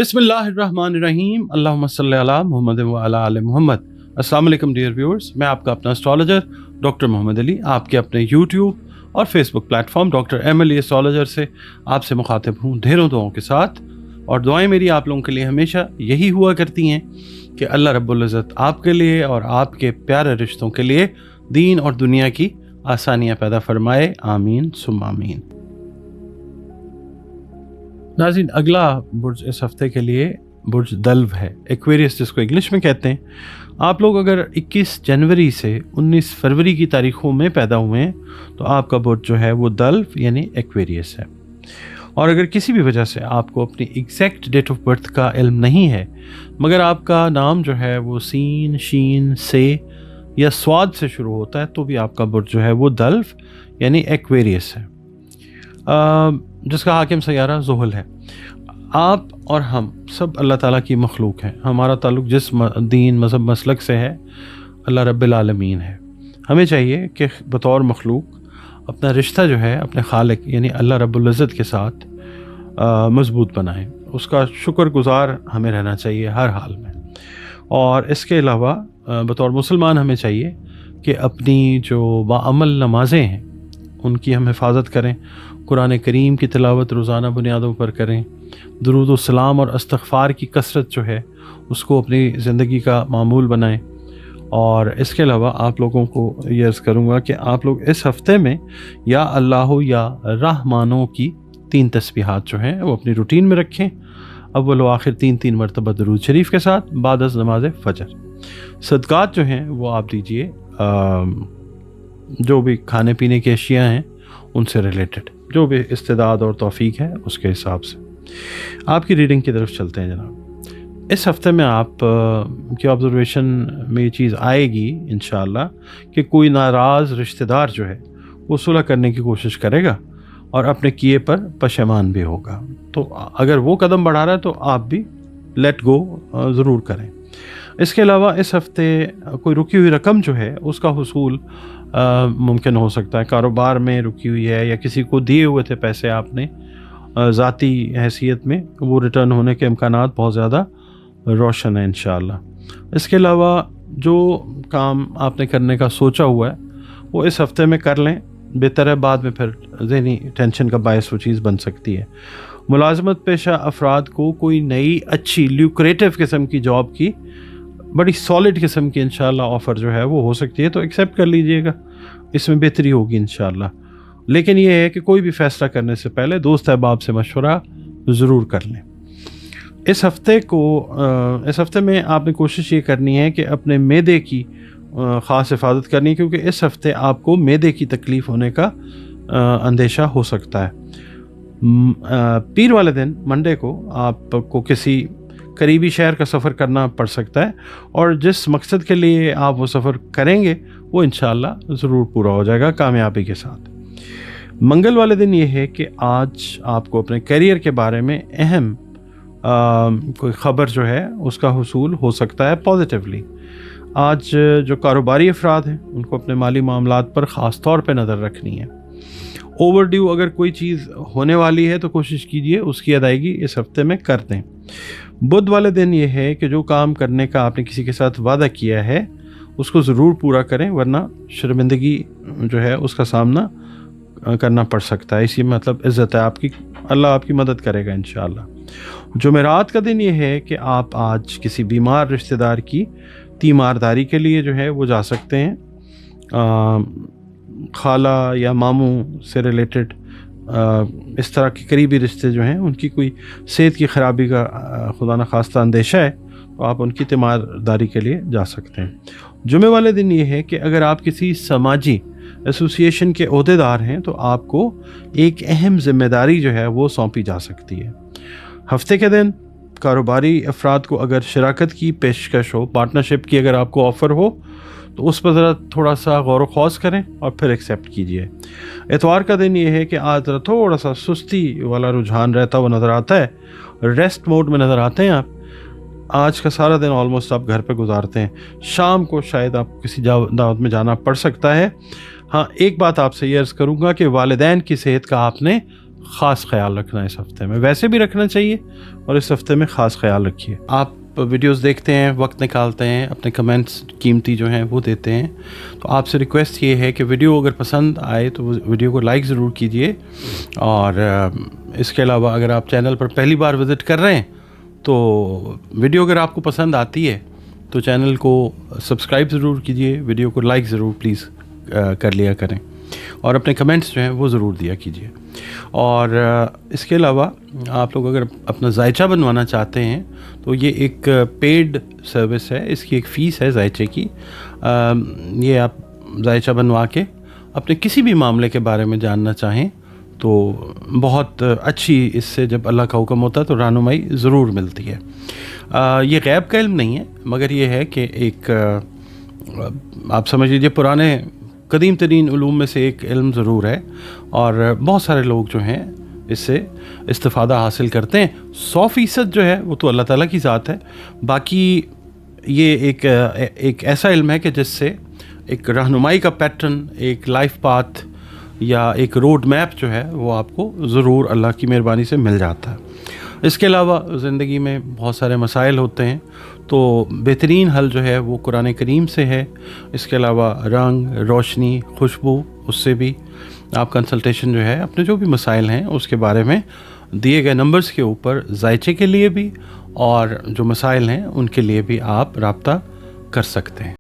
बिस्मिल्लाहिर्रहमानिर्रहीम, अल्लाहुम्मा सल्ली अला मुहम्मद व अला आले मुहम्मद। अस्सलाम वालेकुम डियर व्यूअर्स, मैं आपका अपना एस्ट्रोलॉजर डॉक्टर मोहम्मद अली आपके अपने यूट्यूब और Facebook platform doctor M astrologer से आपसे मुखातिब हूँ ढेरों दुआओं के साथ। और दुआएं मेरी आप लोगों के लिए हमेशा यही हुआ करती हैं कि अल्लाह रब्बुल इज़्ज़त आपके लिए और आपके प्यारे रिश्तों के लिए दीन और दुनिया की आसानियाँ पैदा फरमाए, आमीन सुम्मा आमीन। नाज़रीन, अगला बुर्ज इस हफ्ते के लिए बुर्ज दल्व है, एक्वेरियस जिसको इंग्लिश में कहते हैं। आप लोग अगर 21 जनवरी से 19 फरवरी की तारीखों में पैदा हुए हैं तो आपका बुर्ज जो है वो दल्व यानी एक्वेरियस है। और अगर किसी भी वजह से आपको अपनी एग्जैक्ट डेट ऑफ बर्थ का इल्म नहीं है, मगर आपका नाम जो है वो सीन, शीन, से या स्वाद से शुरू होता है, तो भी आपका बुर्ज जो है वो दल्व यानी एक्वेरियस है, जिसका हाकिम सैयारा ज़ुहल है। आप और हम सब अल्लाह ताला की मखलूक हैं। हमारा ताल्लुक़ जिस दीन, मज़हब, मसलक से है, अल्लाह रब्बिल आलमीन है। हमें चाहिए कि बतौर मखलूक अपना रिश्ता जो है अपने खालिक यानी अल्लाह रब्बुल इज़्ज़त के साथ मज़बूत बनाएं। उसका शुक्रगुज़ार हमें रहना चाहिए हर हाल में। और इसके अलावा बतौर मुसलमान हमें चाहिए कि अपनी जो बाअमल नमाज़ें हैं उनकी हम हिफाजत करें, कुरान करीम की तिलावत रोज़ाना बुनियादों पर करें, दुरूद व सलाम और इस्तग़फ़ार की कसरत जो है उसको अपनी ज़िंदगी का मामूल बनाएं। और इसके अलावा आप लोगों को ये अर्ज़ करूँगा कि आप लोग इस हफ़्ते में या अल्लाह या रहमानों की 3 तस्बीहात जो हैं वो अपनी रूटीन में रखें, अव्वल व आखिर 3 मरतबा दरूद शरीफ के साथ बाद अज़ नमाज़ फ़जर। सदक़ात जो हैं वो आप दीजिए, जो भी खाने पीने की अशिया हैं उनसे रिलेटेड, जो भी इस्तेदाद और तौफीक है उसके हिसाब से। आपकी रीडिंग की तरफ चलते हैं जनाब। इस हफ़्ते में आप की ऑब्ज़र्वेशन में ये चीज़ आएगी इंशाअल्लाह कि कोई नाराज़ रिश्तेदार जो है वो सुलह करने की कोशिश करेगा और अपने किए पर पशेमान भी होगा। तो अगर वो कदम बढ़ा रहा है तो आप भी लेट गो ज़रूर करें। इसके अलावा इस हफ़्ते कोई रुकी हुई रकम जो है उसका हुसूल मुमकिन हो सकता है। कारोबार में रुकी हुई है या किसी को दिए हुए थे पैसे आपने ज़ाती हैसियत में, वो रिटर्न होने के इम्कानात बहुत ज़्यादा रोशन है इंशाअल्लाह। इसके अलावा जो काम आपने करने का सोचा हुआ है वो इस हफ़्ते में कर लें, बेहतर है, बाद में फिर ज़हनी टेंशन का बायस वो चीज़ बन सकती है। मुलाजमत पेशा अफराद को कोई नई अच्छी ल्यूक्रेटिव किस्म की जॉब की बड़ी सॉलिड किस्म की इंशाअल्लाह ऑफ़र जो है वो हो सकती है, तो एक्सेप्ट कर लीजिएगा, इसमें बेहतरी होगी इंशाअल्लाह। लेकिन ये है कि कोई भी फ़ैसला करने से पहले दोस्त अहबाब से मशवरा ज़रूर कर लें। इस हफ़्ते में आपने कोशिश ये करनी है कि अपने मैदे की ख़ास हिफाजत करनी है, क्योंकि इस हफ़्ते आपको मैदे की तकलीफ़ होने का अंदेशा हो सकता है। पीर वाले दिन मंडे को आपको किसी करीबी शहर का सफ़र करना पड़ सकता है, और जिस मकसद के लिए आप वो सफ़र करेंगे वो इंशाअल्लाह ज़रूर पूरा हो जाएगा कामयाबी के साथ। मंगल वाले दिन ये है कि आज आपको अपने करियर के बारे में अहम कोई ख़बर जो है उसका हुसूल हो सकता है पॉजिटिवली। आज जो कारोबारी अफराद हैं उनको अपने माली मामलात पर ख़ास तौर पे नज़र रखनी है। ओवरड्यू अगर कोई चीज़ होने वाली है तो कोशिश कीजिए उसकी अदायगी इस हफ्ते में कर दें। बुध वाले दिन ये है कि जो काम करने का आपने किसी के साथ वादा किया है उसको ज़रूर पूरा करें, वरना शर्मिंदगी जो है उसका सामना करना पड़ सकता है। इसी मतलब इज़्ज़त है आपकी, अल्लाह आपकी मदद करेगा इंशाअल्लाह। जुमेरात का दिन ये है कि आप आज किसी बीमार रिश्तेदार की तीमारदारी के लिए जो है वो जा सकते हैं। खाला या मामू से रिलेटेड इस तरह के करीबी रिश्ते जो हैं उनकी कोई सेहत की ख़राबी का खुदा न खास्ता अंदेशा है तो आप उनकी तीमारदारी के लिए जा सकते हैं। जुमे वाले दिन ये है कि अगर आप किसी समाजी एसोसिएशन के ओहदेदार हैं तो आपको एक अहम ज़िम्मेदारी जो है वो सौंपी जा सकती है। हफ्ते के दिन कारोबारी अफराद को अगर शराकत की पेशकश हो, पार्टनरशिप की अगर आपको ऑफ़र हो तो उस पर ज़रा थोड़ा सा गौर व खौज करें और फिर एक्सेप्ट कीजिए। इतवार का दिन ये है कि आज ज़रा थोड़ा सा सुस्ती वाला रुझान रहता हुआ नज़र आता है, रेस्ट मोड में नज़र आते हैं आप। आज का सारा दिन ऑलमोस्ट आप घर पे गुजारते हैं, शाम को शायद आप किसी दावत में जाना पड़ सकता है। हाँ, एक बात आपसे ये अर्ज़ करूँगा कि वालिदैन की सेहत का आपने ख़ास ख्याल रखना इस हफ़्ते में, वैसे भी रखना चाहिए और इस हफ़्ते में ख़ास ख्याल रखिए। आप वीडियोस देखते हैं, वक्त निकालते हैं, अपने कमेंट्स कीमती जो हैं वो देते हैं, तो आपसे रिक्वेस्ट ये है कि वीडियो अगर पसंद आए तो वीडियो को लाइक ज़रूर कीजिए। और इसके अलावा अगर आप चैनल पर पहली बार विज़िट कर रहे हैं तो वीडियो अगर आपको पसंद आती है तो चैनल को सब्सक्राइब ज़रूर कीजिए, वीडियो को लाइक ज़रूर प्लीज़ कर लिया करें और अपने कमेंट्स जो हैं वो ज़रूर दिया कीजिए। और इसके अलावा आप लोग अगर अपना जायचा बनवाना चाहते हैं तो ये एक पेड सर्विस है, इसकी एक फ़ीस है जायचे की। ये आप जायचा बनवा के अपने किसी भी मामले के बारे में जानना चाहें तो बहुत अच्छी, इससे जब अल्लाह का हुक्म होता है तो रहनुमाई ज़रूर मिलती है। ये गैब का इल्म नहीं है, मगर ये है कि एक आप समझ लीजिए पुराने कदीम तरीन उलूम में से एक इल्म ज़रूर है और बहुत सारे लोग जो हैं इससे इस्तिफ़ादा हासिल करते हैं। 100% जो है वो तो अल्लाह ताला की ज़ात है, बाकी ये एक ऐसा इल्म है कि जिससे एक रहनुमाई का पैटर्न, एक लाइफ पाथ या एक रोड मैप जो है वो आपको ज़रूर अल्लाह की मेहरबानी से मिल जाता है। इसके अलावा ज़िंदगी में बहुत सारे मसाइल होते हैं तो बेहतरीन हल जो है वो कुरान करीम से है। इसके अलावा रंग, रोशनी, खुशबू, उससे भी आप कंसल्टेशन जो है अपने जो भी मसाइल हैं उसके बारे में दिए गए नंबर्स के ऊपर जायचे के लिए भी और जो मसाइल हैं उनके लिए भी आप राब्ता कर सकते हैं।